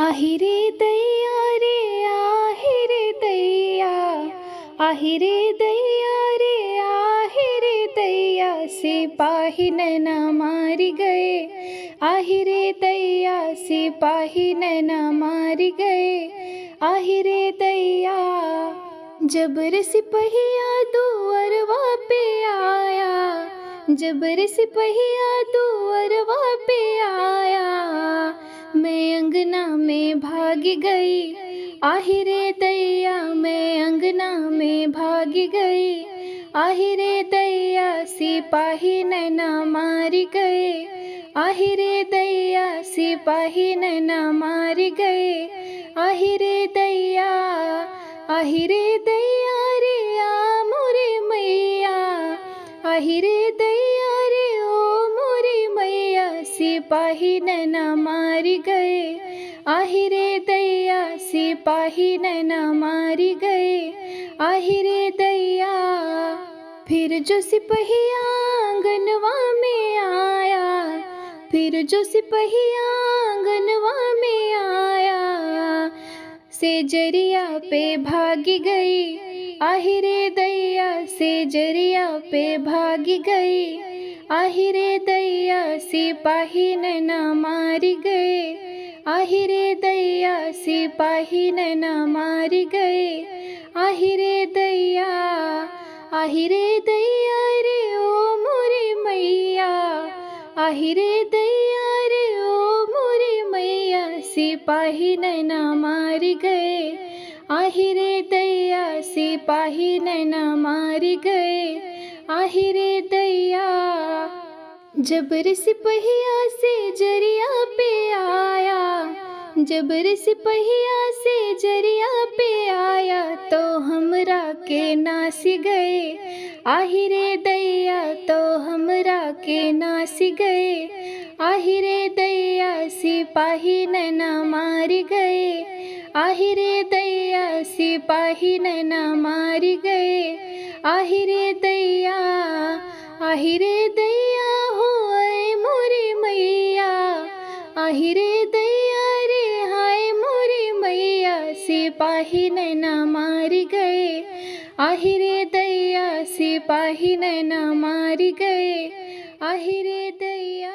आहिरे दैया रे आहिरे दैया, आहिरे दैया रे आहिरे दैया, सिपाही नैना मार गए। आहिरे दैया सिपाही नैना मार गए। आहिरे दैया जबर सिपहिया दुअरवा पे आया, जबर सिपहिया दुअरवा पे आया, मैं अंगना में भाग गई। आहिरे दैया मैं अंगना में भाग गई। आहिरे दैया सिपाही नैना मार गए। आहिरे दैया सिपाही नैना मार गए। आहिरे दैया, आहिरे दैया रे आ मोरे मैया, आहिरे दैया रे ओ मोरी मैया, सिपाही नैना मार गए। आहिरे दैया सिपाही नैना मार गए। आहिरे दैया फिर जो सिपहिया आंगनवा में आया, फिर जो सिपहिया आंगनवा में आया, से जरिया पे भाग गई। आहिरे दैया से जरिया पे भाग गई। आहिरे दैया सिपाही नैना मार गए। आहिरे दैया सिपाही नैना मार गए। आहिरे दैया, आहिरे दैया रे ओ मोरे मैया, आहिरे दैया रे ओ मोरे मैया, सिपाही नैना मार गए। आहिरे दैया सिपाही नैना मार गए। आहिरे दैया जबर सिपहिया से जरिया पे आया, जबर सिपहिया से जरिया पे आया, तो हमरा के नास गए। आहिरे दैया तो हमरा के नास गए। आहिरे दैया सिपाही नैना मार गए। आहिरे दैया सिपाही नैना मार गए। आहिरे दैया, आहिरे दैया हो आए मोरे मैया, आहिरे दैया रे हाय मोरे मैया, सिपाही नैना मार गए। आहिरे दैया सिपाही नैना मार गए। आहिरे दैया।